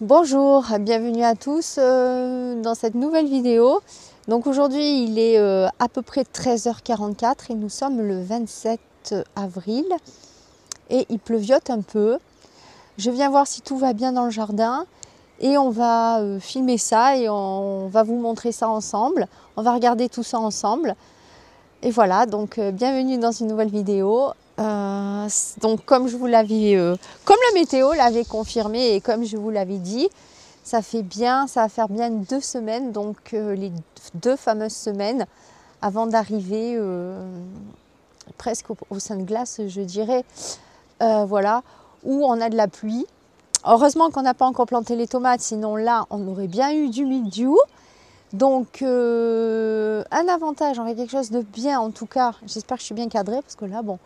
Bonjour, bienvenue à tous dans cette nouvelle vidéo. Donc aujourd'hui il est à peu près 13h44 et nous sommes le 27 avril et il pleuviote un peu. Je viens voir si tout va bien dans le jardin et on va filmer ça et on va vous montrer ça ensemble. On va regarder tout ça ensemble. Et voilà, donc bienvenue dans une nouvelle vidéo. Donc comme je vous l'avais, comme la météo l'avait confirmé et comme je vous l'avais dit, ça va faire bien 2 semaines, donc les 2 fameuses semaines avant d'arriver presque au sein de glace, je dirais, voilà, où on a de la pluie. Heureusement qu'on n'a pas encore planté les tomates, sinon là on aurait bien eu du mildiou. Donc un avantage, on a quelque chose de bien en tout cas, j'espère que je suis bien cadrée parce que là bon,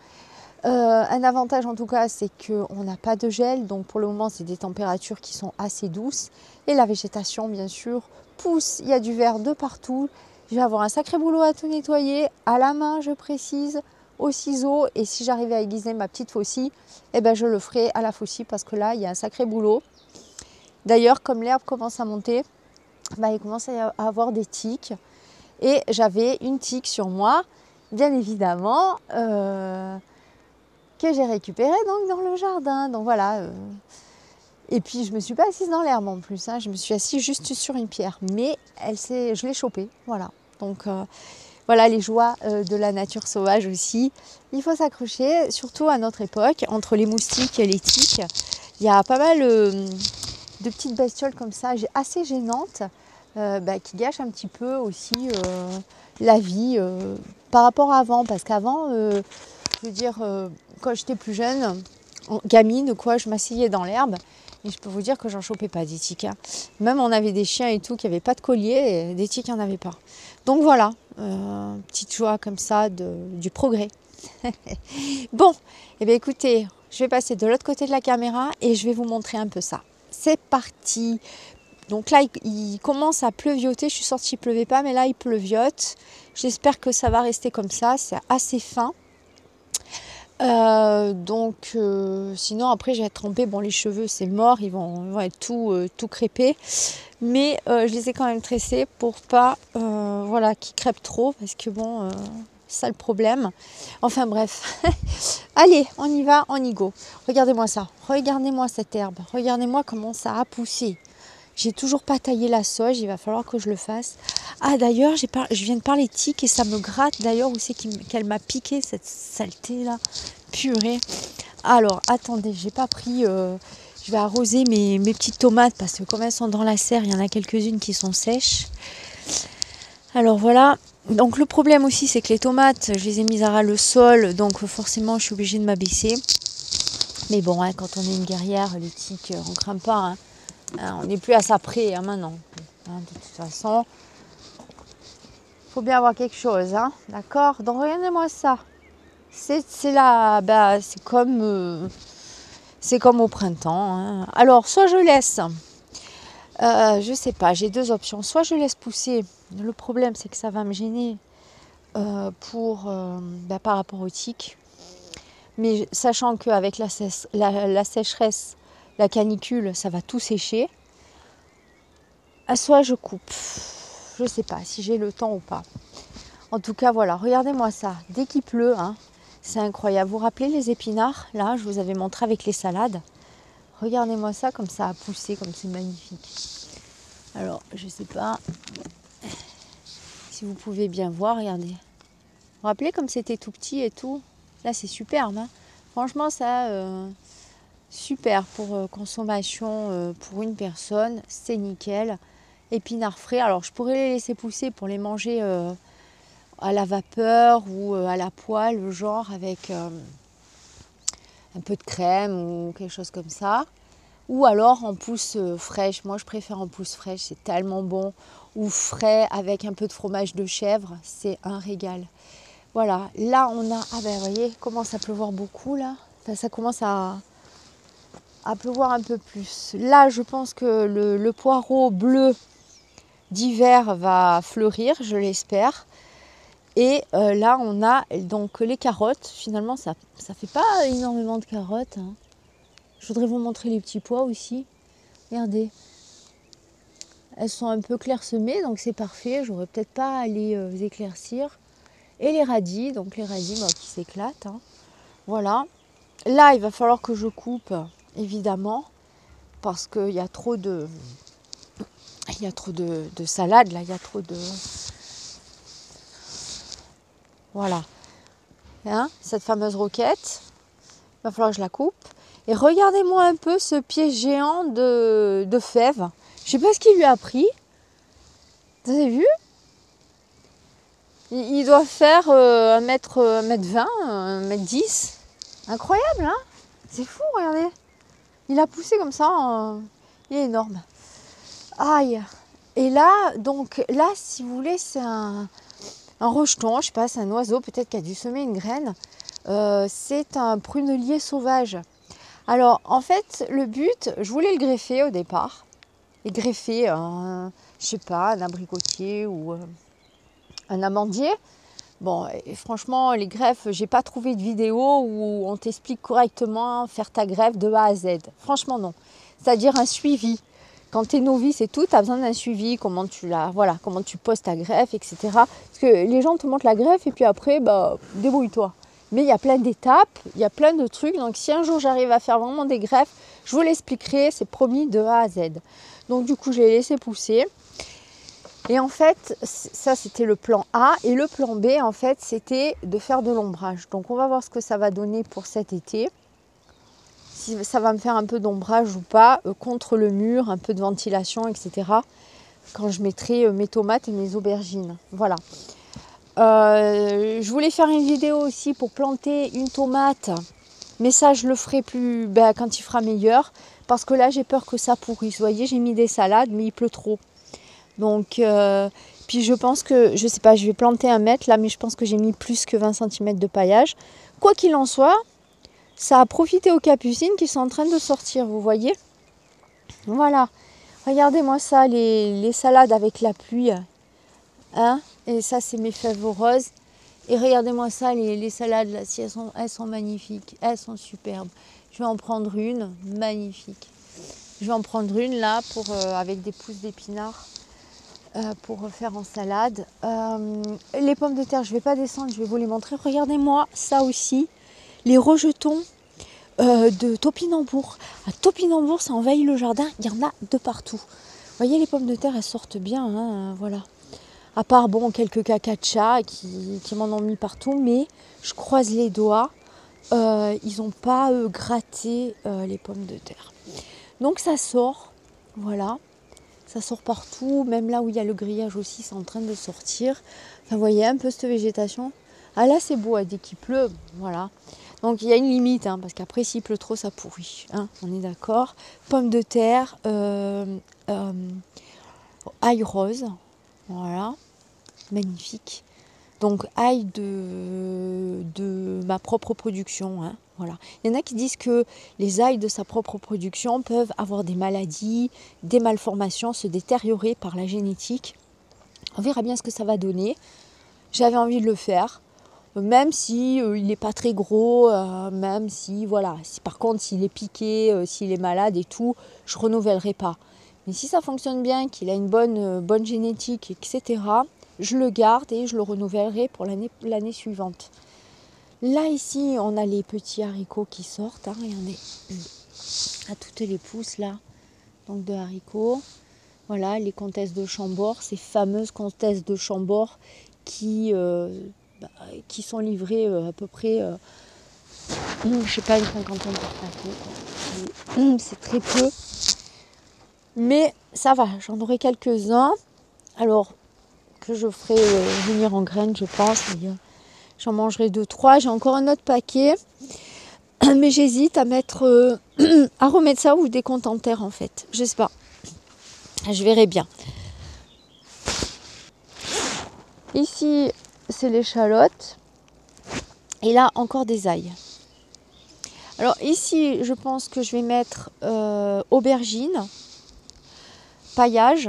un avantage en tout cas c'est qu'on n'a pas de gel, donc pour le moment c'est des températures qui sont assez douces et la végétation bien sûr pousse, il y a du vert de partout. Je vais avoir un sacré boulot à tout nettoyer, à la main je précise, au ciseau, et si j'arrivais à aiguiser ma petite faucille, eh ben je le ferai à la faucille parce que là il y a un sacré boulot. D'ailleurs comme l'herbe commence à monter, bah, il commence à avoir des tiques et j'avais une tique sur moi, bien évidemment, que j'ai récupérée donc dans le jardin. Donc voilà. Et puis je ne me suis pas assise dans l'herbe en plus, hein. Je me suis assise juste sur une pierre, mais je l'ai chopée. Voilà. Donc voilà les joies de la nature sauvage aussi. Il faut s'accrocher, surtout à notre époque, entre les moustiques et les tiques. Il y a pas mal de petites bestioles comme ça, assez gênantes, qui gâchent un petit peu aussi la vie par rapport à avant. Parce qu'avant, je veux dire, quand j'étais plus jeune, gamine, quoi, je m'asseyais dans l'herbe et je peux vous dire que j'en chopais pas des tiques. Hein. Même on avait des chiens et tout qui n'avaient pas de collier et des tiques, il n'y en avait pas. Donc voilà, petite joie comme ça du progrès. Bon, et bien écoutez, je vais passer de l'autre côté de la caméra et je vais vous montrer un peu ça. C'est parti. Donc là, il commence à pleuvioter. Je suis sortie, il ne pleuvait pas, mais là, il pleuviote. J'espère que ça va rester comme ça. C'est assez fin. Sinon, après, j'ai trempé. Bon, les cheveux, c'est mort. Ils vont être tout crépés. Mais je les ai quand même tressés pour pas qu'ils crêpent trop. Parce que bon, c'est ça le problème. Enfin bref. Allez, on y va, on y go. Regardez-moi ça. Regardez-moi cette herbe. Regardez-moi comment ça a poussé. J'ai toujours pas taillé la sauge, il va falloir que je le fasse. Ah d'ailleurs, je viens de parler de tiques et ça me gratte d'ailleurs où c'est qu'elle m'a piqué cette saleté là. Purée. Alors attendez, j'ai pas pris. Je vais arroser mes petites tomates parce que comme elles sont dans la serre, il y en a quelques-unes qui sont sèches. Alors voilà. Donc le problème aussi c'est que les tomates, je les ai mises à ras le sol, donc forcément je suis obligée de m'abaisser. Mais bon, hein, quand on est une guerrière, les tiques, on craint pas. Hein. On n'est plus à ça près maintenant. De toute façon, il faut bien avoir quelque chose. Hein, d'accord. Donc regardez-moi ça. C'est comme au printemps. Hein. Alors, soit je laisse. Je sais pas, j'ai 2 options. Soit je laisse pousser. Le problème, c'est que ça va me gêner par rapport aux tiques. Mais sachant qu'avec la sécheresse, la canicule, ça va tout sécher. Soit je coupe. Je ne sais pas si j'ai le temps ou pas. En tout cas, voilà, regardez-moi ça. Dès qu'il pleut, hein, c'est incroyable. Vous vous rappelez les épinards? Là, je vous avais montré avec les salades. Regardez-moi ça, comme ça a poussé, comme c'est magnifique. Alors, je ne sais pas si vous pouvez bien voir, regardez. Vous vous rappelez comme c'était tout petit et tout? Là, c'est superbe. Hein. Franchement, ça, super pour consommation pour une personne. C'est nickel. Épinards frais. Alors, je pourrais les laisser pousser pour les manger à la vapeur ou à la poêle, genre avec un peu de crème ou quelque chose comme ça. Ou alors en pousse fraîche. Moi, je préfère en pousse fraîche. C'est tellement bon. Ou frais avec un peu de fromage de chèvre. C'est un régal. Voilà. Là, on a... Ah ben, vous voyez, commence à pleuvoir beaucoup, là. Enfin, ça commence à pleuvoir un peu plus. Là, je pense que le poireau bleu d'hiver va fleurir, je l'espère. Et là, on a donc les carottes. Finalement, ça fait pas énormément de carottes. Hein. Je voudrais vous montrer les petits pois aussi. Regardez. Elles sont un peu clairsemées, donc c'est parfait. J'aurais peut-être pas à les éclaircir. Et les radis, donc les radis qui s'éclatent. Hein. Voilà. Là, il va falloir que je coupe, évidemment, parce qu'il y a trop de... Il y a trop de salade, là, il y a trop de... Voilà. Hein, cette fameuse roquette, il va falloir que je la coupe. Et regardez-moi un peu ce pied géant de fèves. Je sais pas ce qu'il lui a pris. Vous avez vu? Il doit faire 1m20, 1m10. Incroyable, hein? C'est fou, regardez. Il a poussé comme ça. Il est énorme. Aïe. Et là, donc, là, si vous voulez, c'est un rejeton. Je sais pas, c'est un oiseau peut-être qui a dû semer une graine. C'est un prunelier sauvage. Alors, en fait, le but, je voulais le greffer au départ. Et greffer, je sais pas, un abricotier ou un amandier. Bon, et franchement, les greffes, j'ai pas trouvé de vidéo où on t'explique correctement faire ta greffe de A à Z. Franchement, non. C'est-à-dire un suivi. Quand tu es novice et tout, tu as besoin d'un suivi, comment tu poses ta greffe, etc. Parce que les gens te montrent la greffe et puis après, débrouille-toi. Mais il y a plein d'étapes, il y a plein de trucs. Donc si un jour j'arrive à faire vraiment des greffes, je vous l'expliquerai, c'est promis de A à Z. Donc du coup, je l'ai laissé pousser. Et en fait, ça c'était le plan A. Et le plan B, en fait, c'était de faire de l'ombrage. Donc on va voir ce que ça va donner pour cet été. Si ça va me faire un peu d'ombrage ou pas, contre le mur, un peu de ventilation, etc. Quand je mettrai mes tomates et mes aubergines. Voilà. Je voulais faire une vidéo aussi pour planter une tomate. Mais ça, je le ferai plus quand il fera meilleur. Parce que là, j'ai peur que ça pourrisse. Vous voyez, j'ai mis des salades, mais il pleut trop. Donc, puis je pense que, je sais pas, je vais planter 1 mètre là, mais je pense que j'ai mis plus que 20 cm de paillage. Quoi qu'il en soit, ça a profité aux capucines qui sont en train de sortir, vous voyez. Voilà, regardez-moi ça, les salades avec la pluie. Hein, et ça, c'est mes fèves roses. Et regardez-moi ça, les salades, là, si elles sont magnifiques, elles sont superbes. Je vais en prendre une, magnifique. Je vais en prendre une là, avec des pousses d'épinards. Pour faire en salade. Les pommes de terre, je ne vais pas descendre, je vais vous les montrer. Regardez-moi ça aussi, les rejetons de topinambour. À Topinambour, ça envahit le jardin, il y en a de partout. Vous voyez, les pommes de terre, elles sortent bien, hein, voilà. À part, bon, quelques cacachas qui m'en ont mis partout, mais je croise les doigts, ils n'ont pas gratté les pommes de terre. Donc ça sort, voilà. Ça sort partout, même là où il y a le grillage aussi, c'est en train de sortir. Enfin, vous voyez un peu cette végétation. Ah là, c'est beau, dès qu'il pleut, voilà. Donc il y a une limite, hein, parce qu'après, s'il pleut trop, ça pourrit. Hein, on est d'accord. Pommes de terre, ail rose, voilà, magnifique. Donc ail de ma propre production, hein. Voilà. Il y en a qui disent que les ails de sa propre production peuvent avoir des maladies, des malformations, se détériorer par la génétique. On verra bien ce que ça va donner. J'avais envie de le faire, même si il n'est pas très gros, même si, voilà, si par contre s'il est piqué, s'il est malade et tout, je ne renouvellerai pas. Mais si ça fonctionne bien, qu'il a une bonne génétique, etc., je le garde et je le renouvellerai pour l'année suivante. Là, ici, on a les petits haricots qui sortent. Hein, regardez, à toutes les pousses, là, donc de haricots. Voilà, les comtesses de Chambord, ces fameuses comtesses de Chambord qui sont livrées à peu près, je sais pas, une cinquantaine de paquets. C'est très peu. Mais ça va, j'en aurai quelques-uns. Alors, que je ferai venir en graines, je pense. J'en mangerai 2-3. J'ai encore un autre paquet. Mais j'hésite à mettre à remettre ça ou des comptes en terre en fait. Je sais pas. Je verrai bien. Ici, c'est l'échalote. Et là, encore des ails. Alors ici, je pense que je vais mettre aubergine, paillage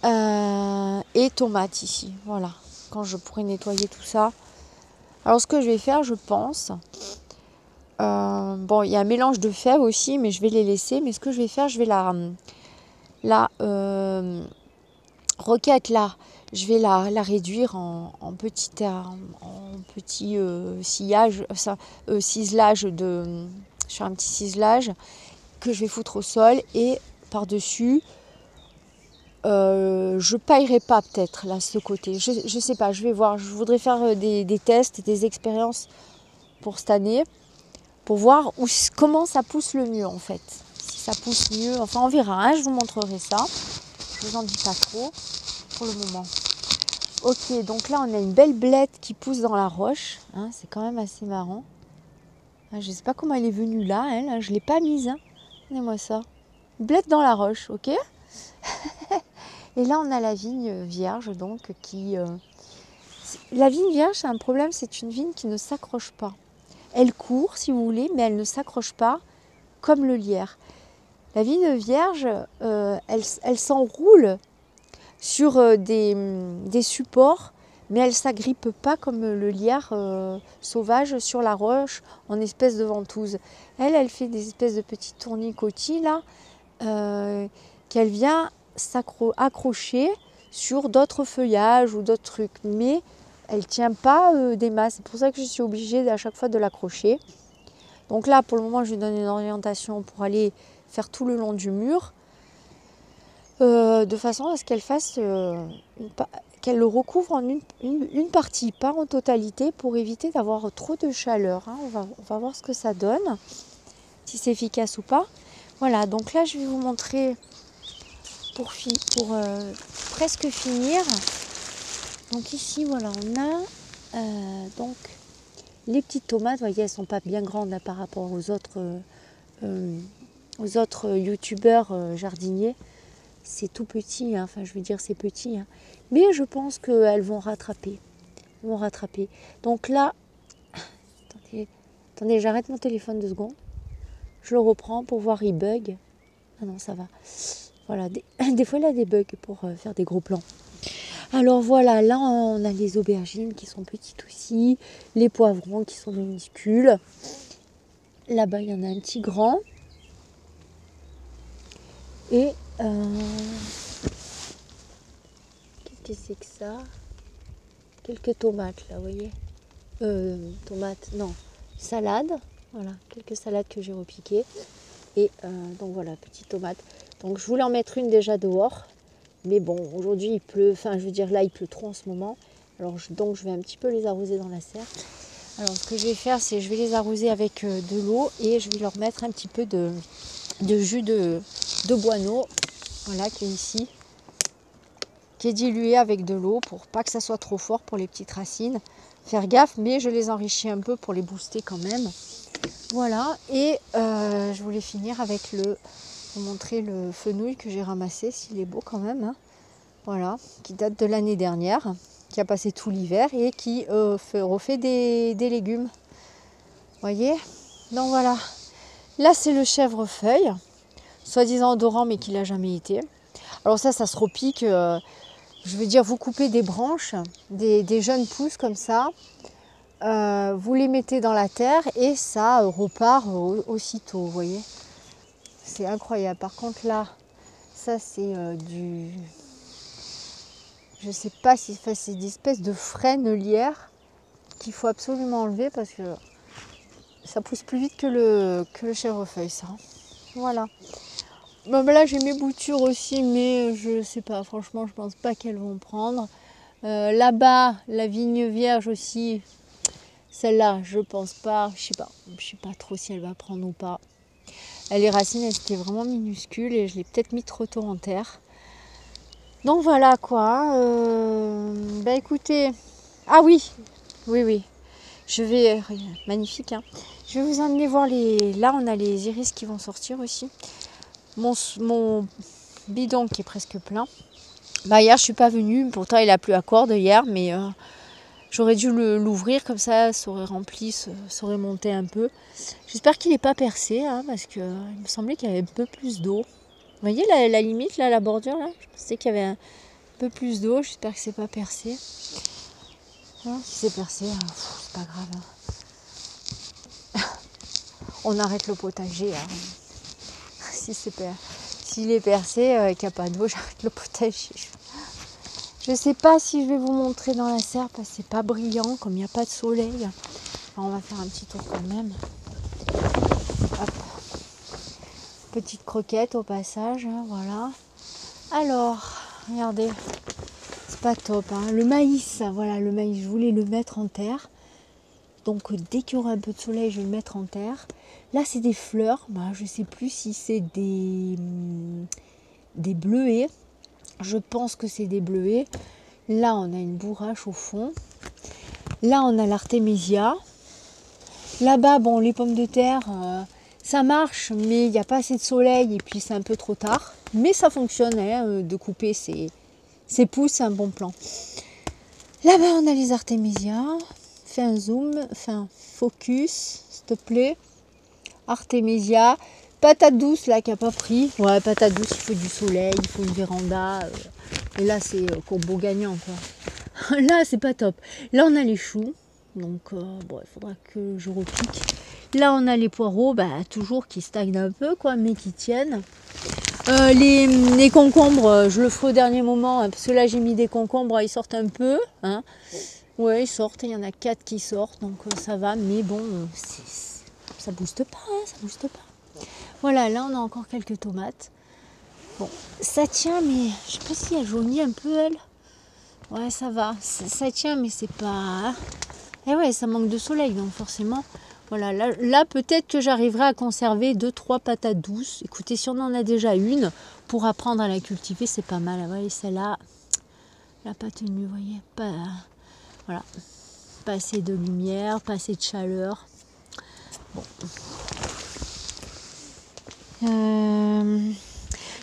et tomates ici. Voilà. Quand je pourrai nettoyer tout ça. Alors ce que je vais faire, je pense, Bon, il y a un mélange de fèves aussi, mais je vais les laisser. Mais ce que je vais faire, je vais la roquette là, je vais la réduire en petit sillage, ciselage de... Je fais un petit ciselage que je vais foutre au sol et par-dessus, je paillerai pas peut-être là ce côté. Je sais pas, je vais voir. Je voudrais faire des tests, des expériences pour cette année, pour voir comment ça pousse le mieux en fait. Si ça pousse mieux, enfin on verra, hein, je vous montrerai ça. Je vous en dis pas trop pour le moment. Ok, donc là on a une belle blette qui pousse dans la roche, hein, c'est quand même assez marrant. Je ne sais pas comment elle est venue là, elle, hein, je ne l'ai pas mise. Hein. Regardez-moi ça. Une blette dans la roche, ok. Et là on a la vigne vierge donc qui... La vigne vierge c'est un problème, c'est une vigne qui ne s'accroche pas. Elle court si vous voulez, mais elle ne s'accroche pas comme le lierre. La vigne vierge, elle s'enroule sur des supports, mais elle ne s'agrippe pas comme le lierre sauvage sur la roche en espèce de ventouse. Elle fait des espèces de petits tournicotis là, qu'elle vient accrocher sur d'autres feuillages ou d'autres trucs, mais elle ne tient pas des masses. C'est pour ça que je suis obligée à chaque fois de l'accrocher. Donc là, pour le moment, je lui donne une orientation pour aller faire tout le long du mur, de façon à ce qu'elle fasse qu'elle le recouvre en une partie, pas en totalité, pour éviter d'avoir trop de chaleur. Hein. On va voir ce que ça donne, si c'est efficace ou pas. Voilà, donc là je vais vous montrer pour presque finir. Donc ici, voilà, on a donc les petites tomates. Vous voyez, elles ne sont pas bien grandes là, par rapport aux autres youtubeurs jardiniers. C'est tout petit, hein. Enfin je veux dire c'est petit, hein. Mais je pense qu'elles vont rattraper. Donc là, attendez, j'arrête mon téléphone 2 secondes. Je le reprends pour voir, il bug. Ah non, ça va. Voilà, des fois il a des bugs pour faire des gros plans. Alors voilà, là on a les aubergines qui sont petites aussi, les poivrons qui sont minuscules. Là-bas il y en a un petit grand. Et qu'est-ce que c'est que ça? Quelques tomates là, vous voyez. Tomates, non, salade. Voilà, quelques salades que j'ai repiquées. Et donc voilà, petites tomates. Donc je voulais en mettre une déjà dehors. Mais bon, aujourd'hui il pleut. Enfin, je veux dire, là il pleut trop en ce moment. Alors donc je vais un petit peu les arroser dans la serre. Alors ce que je vais faire, c'est je vais les arroser avec de l'eau. Et je vais leur mettre un petit peu de jus de boineau. Voilà, qui est ici. Qui est dilué avec de l'eau pour pas que ça soit trop fort pour les petites racines. Faire gaffe, mais je les enrichis un peu pour les booster quand même. Voilà, et je voulais finir avec vous montrer le fenouil que j'ai ramassé, s'il est beau quand même. Hein. Voilà, qui date de l'année dernière, qui a passé tout l'hiver et qui refait des légumes. Vous voyez? Donc voilà, là c'est le chèvrefeuille, soi-disant odorant mais qui l'a jamais été. Alors ça se repique, je veux dire, vous coupez des branches, des jeunes pousses comme ça, vous les mettez dans la terre et ça repart aussitôt, vous voyez. C'est incroyable. Par contre là, ça c'est je sais pas si c'est des espèces de frêne lierre qu'il faut absolument enlever parce que ça pousse plus vite que le chèvrefeuille, ça. Voilà. Bon, ben là j'ai mes boutures aussi, mais je sais pas, franchement je pense pas qu'elles vont prendre. Là-bas, la vigne vierge aussi, celle-là je pense pas, je sais pas trop si elle va prendre ou pas. Les racines elles étaient vraiment minuscules et je l'ai peut-être mis trop tôt en terre. Donc voilà quoi. Bah écoutez, ah oui, je vais, magnifique, hein. Je vais vous emmener voir là on a les iris qui vont sortir aussi. Mon bidon qui est presque plein. Bah hier je suis pas venue, pourtant il a plu à corde hier, mais j'aurais dû l'ouvrir comme ça aurait rempli, ça aurait monté un peu. J'espère qu'il n'est pas percé, hein, parce que il me semblait qu'il y avait un peu plus d'eau. Vous voyez la limite, là, la bordure, là, je pensais qu'il y avait un peu plus d'eau, j'espère que c'est pas percé. Hein, si c'est percé, c'est pas grave. Hein. on arrête le potager. Hein. S'il est percé, qu'il n'y a pas d'eau, j'arrête le potager. Je ne sais pas si je vais vous montrer dans la serre parce que c'est pas brillant, comme il n'y a pas de soleil. Alors, on va faire un petit tour quand même. Hop. Petite croquette au passage, hein, voilà. Alors, regardez, c'est pas top. Hein. Le maïs, voilà, le maïs, je voulais le mettre en terre. Donc dès qu'il y aura un peu de soleil, je vais le mettre en terre. Là, c'est des fleurs. Bah, je ne sais plus si c'est des bleuets. Je pense que c'est des bleuets. Là, on a une bourrache au fond. Là, on a l'artémisia. Là-bas, bon, les pommes de terre, ça marche, mais il n'y a pas assez de soleil et puis c'est un peu trop tard. Mais ça fonctionne, hein, de couper ces pousses, c'est un bon plan. Là-bas, on a les artémisias. Fais un zoom, fais un focus, s'il te plaît. Artémisia. Patate douce, là, qui n'a pas pris. Ouais, patate douce, il faut du soleil, il faut une véranda. Et là, c'est combo gagnant, quoi. Là, c'est pas top. Là, on a les choux. Donc, bon, il faudra que je repique. Là, on a les poireaux, bah, toujours qui stagnent un peu, quoi, mais qui tiennent. Les concombres, je le ferai au dernier moment, hein, parce que là, j'ai mis des concombres, ils sortent un peu. Hein. Ouais, ils sortent, il y en a 4 qui sortent, donc ça va, mais bon, ça booste pas, hein, ça booste pas. Voilà, là, on a encore quelques tomates. Bon, ça tient, mais je sais pas si elle jaunit un peu, elle. Ouais, ça va, ça tient, mais c'est pas... Et ouais, ça manque de soleil, donc forcément, voilà, là peut-être que j'arriverai à conserver 2-3 patates douces. Écoutez, si on en a déjà une, pour apprendre à la cultiver, c'est pas mal. Vous voyez, celle-là, elle n'a pas tenu, vous voyez, pas, voilà, pas assez de lumière, pas assez de chaleur. Bon.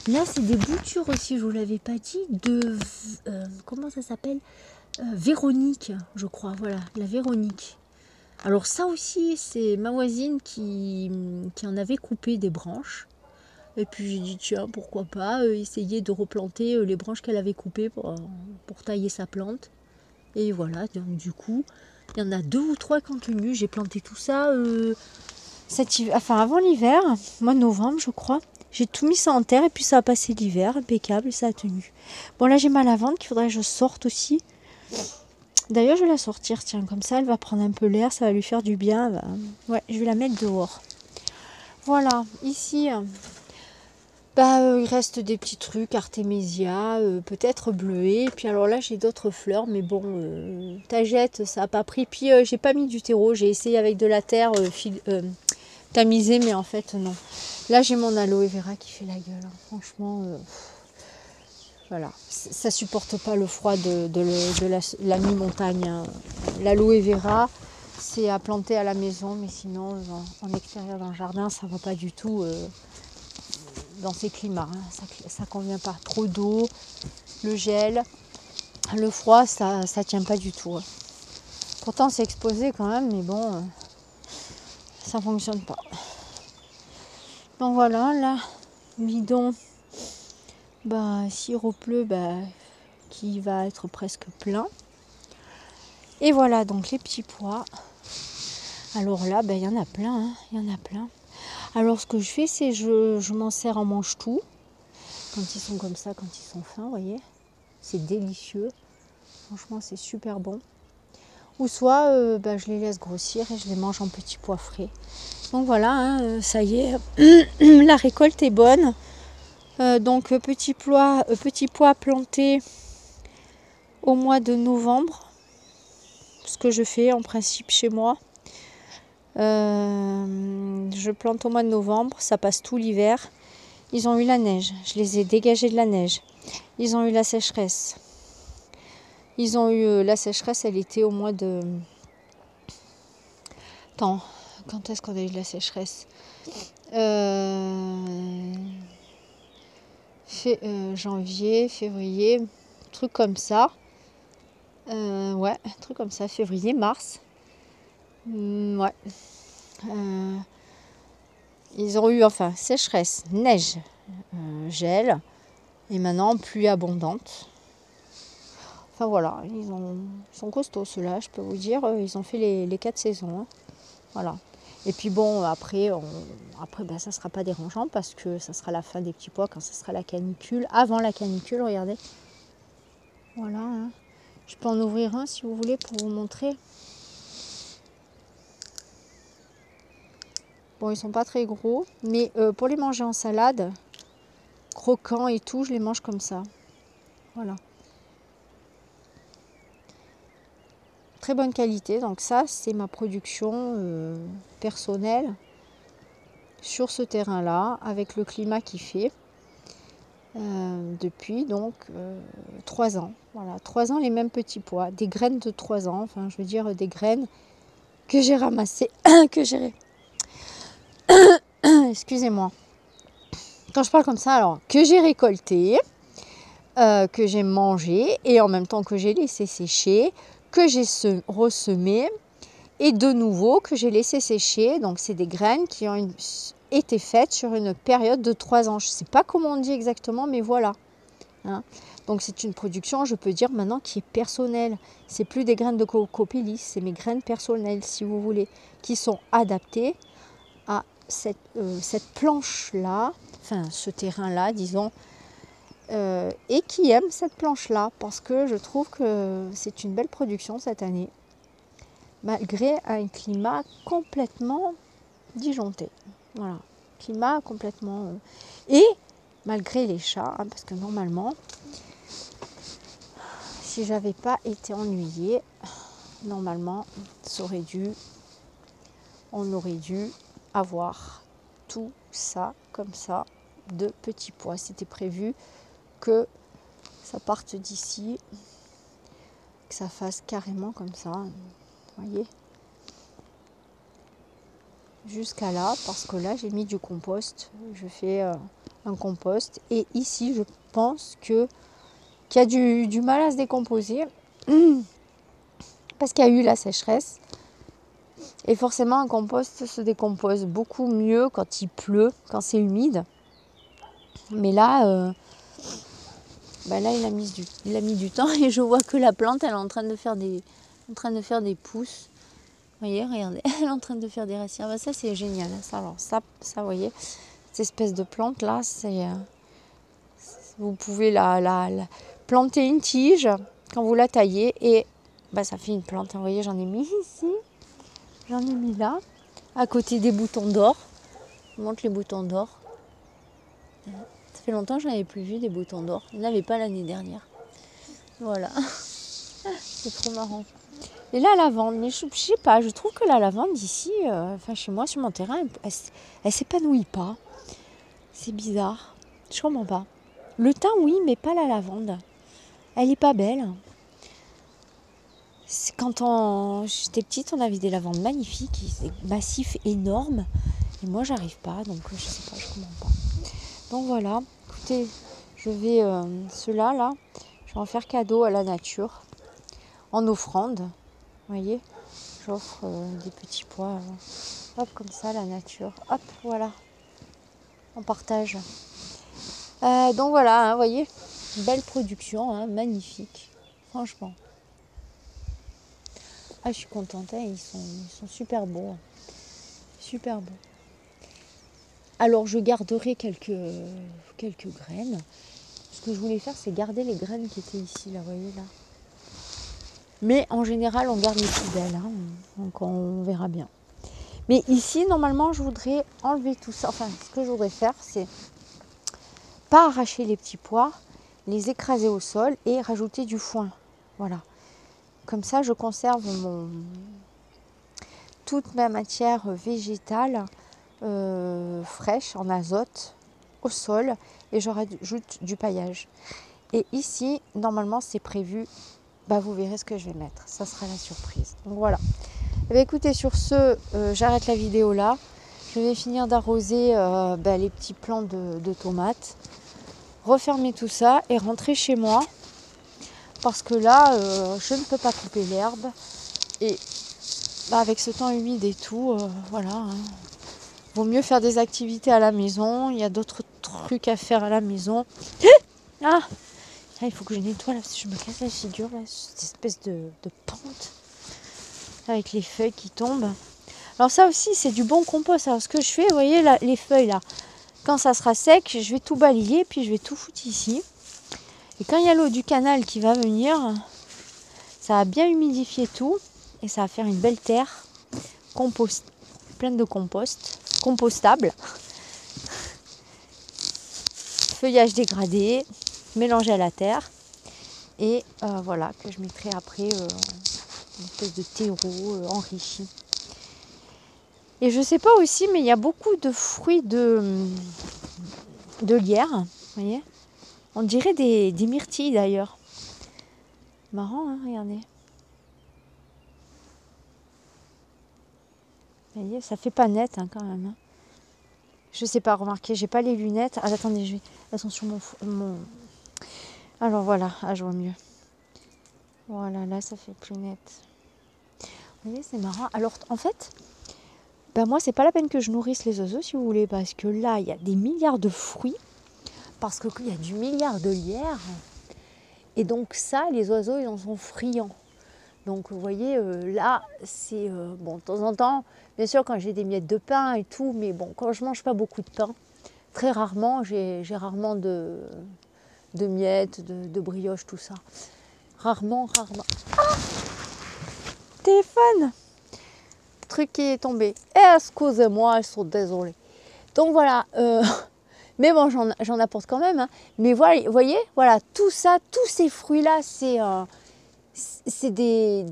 Là, c'est des boutures aussi, je vous l'avais pas dit, de... comment ça s'appelle, Véronique, je crois, voilà, la Véronique. Alors ça aussi, c'est ma voisine qui en avait coupé des branches. Et puis j'ai dit, tiens, pourquoi pas essayer de replanter les branches qu'elle avait coupées pour tailler sa plante. Et voilà, donc du coup, il y en a 2 ou 3 qui ont tenu. J'ai planté tout ça avant l'hiver, mois de novembre, je crois. J'ai tout mis ça en terre et puis ça a passé l'hiver, impeccable, et ça a tenu. Bon, là, j'ai ma lavande qu'il faudrait que je sorte aussi. D'ailleurs, je vais la sortir, tiens, comme ça, elle va prendre un peu l'air, ça va lui faire du bien. Ouais, je vais la mettre dehors. Voilà, ici, il reste des petits trucs, artémisia, peut-être bleuet. Et puis alors là, j'ai d'autres fleurs, mais bon, tagette, ça n'a pas pris. Puis j'ai pas mis du terreau, j'ai essayé avec de la terre tamisée, mais en fait, non. Là, j'ai mon aloe vera qui fait la gueule, hein. Franchement... voilà, ça supporte pas le froid de la mi-montagne. Hein. L'aloe vera, c'est à planter à la maison, mais sinon en extérieur dans le jardin, ça va pas du tout dans ces climats. Hein. Ça convient pas. Trop d'eau, le gel, le froid, ça tient pas du tout. Hein. Pourtant, c'est exposé quand même, mais bon, ça fonctionne pas. Donc voilà, là, bidon. S'il repleut, qui va être presque plein. Et voilà donc les petits pois. Alors là, il y en a plein, hein, il y en a plein. Alors ce que je fais, c'est je m'en sers en mange-tout. Quand ils sont comme ça, quand ils sont fins, vous voyez. C'est délicieux. Franchement, c'est super bon. Ou soit, je les laisse grossir et je les mange en petits pois frais. Donc voilà, hein, ça y est, la récolte est bonne. Donc petit pois planté au mois de novembre, ce que je fais en principe chez moi. Je plante au mois de novembre, ça passe tout l'hiver. Ils ont eu la neige, je les ai dégagés de la neige. Ils ont eu la sécheresse. La sécheresse, elle était au mois de... Attends, quand est-ce qu'on a eu de la sécheresse janvier, février, truc comme ça. Ouais, truc comme ça, février, mars. Ouais. Ils ont eu, sécheresse, neige, gel, et maintenant pluie abondante. Enfin voilà, ils sont costauds ceux-là, je peux vous dire. Ils ont fait les 4 saisons. Hein. Voilà. Et puis bon, après ben, ça ne sera pas dérangeant parce que ça sera la fin des petits pois quand ça sera la canicule. Avant la canicule, regardez. Voilà. Hein. Je peux en ouvrir un si vous voulez pour vous montrer. Bon, ils sont pas très gros, mais pour les manger en salade, croquants et tout, je les mange comme ça. Voilà. Très bonne qualité. Donc ça, c'est ma production personnelle sur ce terrain-là, avec le climat qui fait. Depuis donc 3 ans. Voilà, 3 ans les mêmes petits pois. Des graines de 3 ans, enfin je veux dire des graines que j'ai ramassées, que j'ai... Excusez-moi. Quand je parle comme ça, alors, que j'ai récolté, que j'ai mangé, et en même temps que j'ai laissé sécher, que j'ai ressemé, et de nouveau que j'ai laissé sécher. Donc c'est des graines qui ont été faites sur une période de 3 ans. Je ne sais pas comment on dit exactement, mais voilà. Hein. Donc c'est une production, je peux dire maintenant, qui est personnelle. C'est plus des graines de cocopélis, c'est mes graines personnelles, si vous voulez, qui sont adaptées à cette planche-là, enfin ce terrain-là, disons, et qui aiment cette planche-là, parce que je trouve que c'est une belle production cette année, malgré un climat complètement disjoncté. Voilà, climat complètement... et malgré les chats, hein, parce que normalement, si j'avais pas été ennuyée, normalement, on aurait dû avoir tout ça, comme ça, de petits pois. C'était prévu que ça parte d'ici, que ça fasse carrément comme ça, vous voyez, jusqu'à là, parce que là, j'ai mis du compost. Je fais un compost. Et ici, je pense qu'il y a du mal à se décomposer, parce qu'il y a eu la sécheresse. Et forcément, un compost se décompose beaucoup mieux quand il pleut, quand c'est humide. Mais là, là il a mis du temps et je vois que la plante, elle est en train de faire des pousses. Vous voyez, regardez, elle est en train de faire des racines. Ben, ça, c'est génial. Ça, alors, ça, vous voyez, cette espèce de plante-là, vous pouvez la planter une tige quand vous la taillez et ça fait une plante. Vous voyez, j'en ai mis ici. J'en ai mis là, à côté des boutons d'or. Je vous montre les boutons d'or. Ça fait longtemps que je n'avais plus vu des boutons d'or. Il n'y en avait pas l'année dernière. Voilà. C'est trop marrant. Et la lavande, mais je sais pas, je trouve que la lavande ici, chez moi, sur mon terrain, elle s'épanouit pas. C'est bizarre. Je comprends pas. Le thym, oui, mais pas la lavande. Elle est pas belle. Quand j'étais petite, on avait des lavandes magnifiques, massifs, énormes. Et moi, j'arrive pas, donc je sais pas, je comprends pas. Donc voilà, écoutez, je vais ceux-là, là, je vais en faire cadeau à la nature, en offrande. Vous voyez, j'offre des petits pois, hop, comme ça, à la nature. Hop, voilà, on partage. Donc voilà, hein, vous voyez, belle production, hein, magnifique, franchement. Ah, je suis contente, hein, ils sont super beaux. Super beaux. Alors, je garderai quelques graines. Ce que je voulais faire, c'est garder les graines qui étaient ici, là, vous voyez, là. Mais en général, on garde les plus belles, hein, donc on verra bien. Mais ici, normalement, je voudrais enlever tout ça. Enfin, ce que je voudrais faire, c'est pas arracher les petits pois, les écraser au sol et rajouter du foin. Voilà. Comme ça, je conserve toute ma matière végétale fraîche en azote au sol et je rajoute du paillage. Et ici, normalement, c'est prévu. Vous verrez ce que je vais mettre. Ça sera la surprise. Donc voilà. Et écoutez, sur ce, j'arrête la vidéo là. Je vais finir d'arroser les petits plants de tomates. Refermer tout ça et rentrer chez moi. Parce que là, je ne peux pas couper l'herbe. Et avec ce temps humide et tout, voilà. Hein. Vaut mieux faire des activités à la maison. Il y a d'autres trucs à faire à la maison. Ah, il faut que je nettoie là, parce que je me casse la figure, là, cette espèce de pente avec les feuilles qui tombent. Alors ça aussi, c'est du bon compost. Alors ce que je fais, vous voyez là, les feuilles là, quand ça sera sec, je vais tout balayer, puis je vais tout foutre ici. Et quand il y a l'eau du canal qui va venir, ça va bien humidifier tout et ça va faire une belle terre pleine de compost, compostable. Feuillage dégradé, mélangé à la terre. Et voilà, que je mettrai après une espèce de terreau enrichi. Et je sais pas aussi, mais il y a beaucoup de fruits de lierre, vous voyez. On dirait des myrtilles d'ailleurs. Marrant, hein, regardez. Vous voyez, ça fait pas net hein, quand même. Hein. Je sais pas, remarquez, j'ai pas les lunettes. Ah, attendez, elles sont sur mon... Alors voilà, ah, je vois mieux. Voilà, là ça fait plus net. Vous voyez, c'est marrant. Alors en fait, ben moi c'est pas la peine que je nourrisse les oiseaux si vous voulez, parce que là il y a des milliards de fruits, parce qu'il y a du milliard de lierre. Et donc ça, les oiseaux, ils en sont friands. Donc vous voyez, là, c'est... bon, de temps en temps, bien sûr, quand j'ai des miettes de pain et tout, mais bon, quand je mange pas beaucoup de pain, très rarement, j'ai rarement de miettes, de brioches, tout ça. Rarement. Ah, téléphone! Truc qui est tombé. Excusez-moi, je suis désolée. Donc voilà, mais bon, j'en apporte quand même. Hein. Mais voilà, vous voyez, voilà, tout ça, tous ces fruits-là, c'est de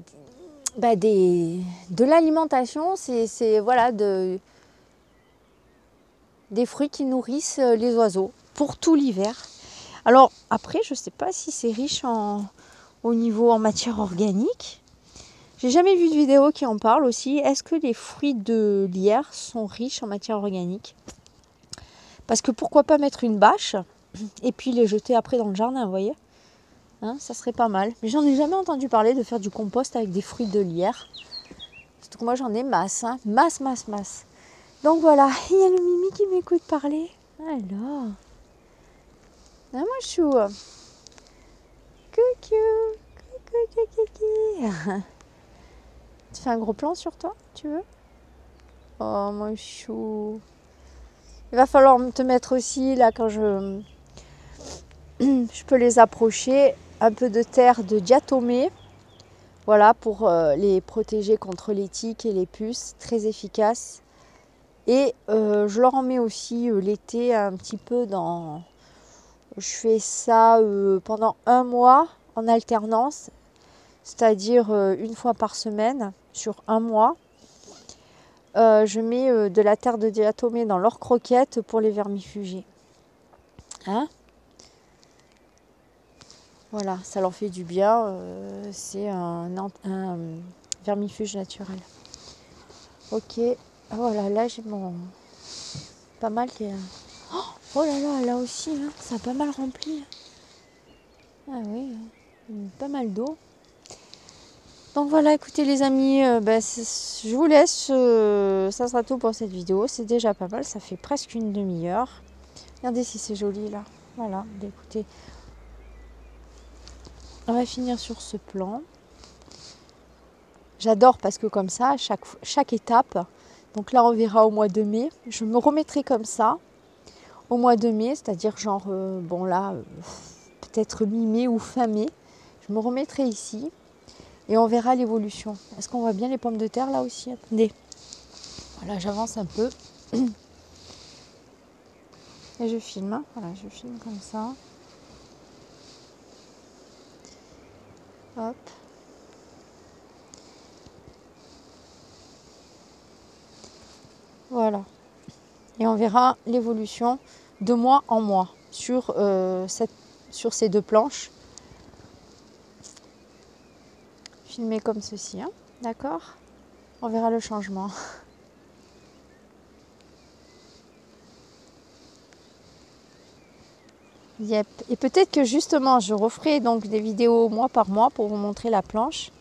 l'alimentation, c'est voilà, des fruits qui nourrissent les oiseaux pour tout l'hiver. Alors après, je ne sais pas si c'est riche au niveau en matière organique. J'ai jamais vu de vidéo qui en parle aussi. Est-ce que les fruits de lierre sont riches en matière organique? Parce que pourquoi pas mettre une bâche et puis les jeter après dans le jardin, vous voyez, hein, ça serait pas mal. Mais j'en ai jamais entendu parler de faire du compost avec des fruits de lierre. Surtout que moi j'en ai masse, hein. Masse. Donc voilà, il y a le Mimi qui m'écoute parler. Alors, ah, moi je suis coucou. Tu fais un gros plan sur toi, tu veux? Oh mon chou. Il va falloir te mettre aussi, là, quand je peux les approcher, un peu de terre de diatomée. Voilà, pour les protéger contre les tiques et les puces. Très efficace. Et je leur en mets aussi l'été un petit peu dans... Je fais ça pendant 1 mois en alternance. C'est-à-dire une fois par semaine sur 1 mois. Je mets de la terre de diatomée dans leurs croquettes pour les vermifuger. Hein? Voilà, ça leur fait du bien. C'est un vermifuge naturel. Ok, voilà, là j'ai mon... Pas mal qui est... Oh là là, là aussi, hein, ça a pas mal rempli. Ah oui, pas mal d'eau. Donc voilà, écoutez les amis, je vous laisse, ça sera tout pour cette vidéo, c'est déjà pas mal, ça fait presque une demi-heure. Regardez si c'est joli là, voilà, écoutez, on va finir sur ce plan. J'adore parce que comme ça, chaque étape, donc là on verra au mois de mai, je me remettrai comme ça, au mois de mai, c'est-à-dire genre, bon là, peut-être mi-mai ou fin mai, je me remettrai ici. Et on verra l'évolution. Est-ce qu'on voit bien les pommes de terre là aussi? Attendez. Voilà, j'avance un peu. Et je filme. Hein. Voilà, je filme comme ça. Hop. Voilà. Et on verra l'évolution de mois en mois sur ces 2 planches. Filmé comme ceci, hein, d'accord? On verra le changement. Yep. Et peut-être que justement, je referai donc des vidéos mois par mois pour vous montrer la planche.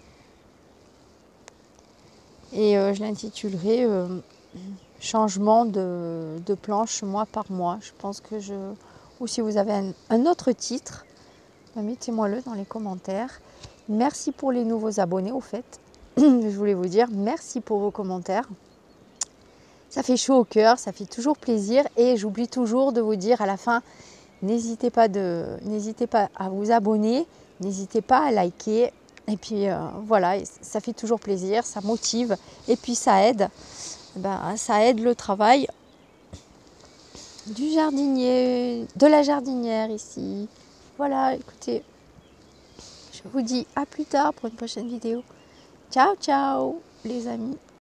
Et je l'intitulerai changement de planche mois par mois. Je pense que ou si vous avez un autre titre, mettez-moi-le dans les commentaires. Merci pour les nouveaux abonnés au fait. Je voulais vous dire merci pour vos commentaires. Ça fait chaud au cœur, ça fait toujours plaisir. Et j'oublie toujours de vous dire à la fin, n'hésitez pas à vous abonner, n'hésitez pas à liker. Et puis voilà, ça fait toujours plaisir, ça motive. Et puis ça aide, ça aide le travail du jardinier, de la jardinière ici. Voilà, écoutez, je vous dis à plus tard pour une prochaine vidéo. Ciao, ciao les amis.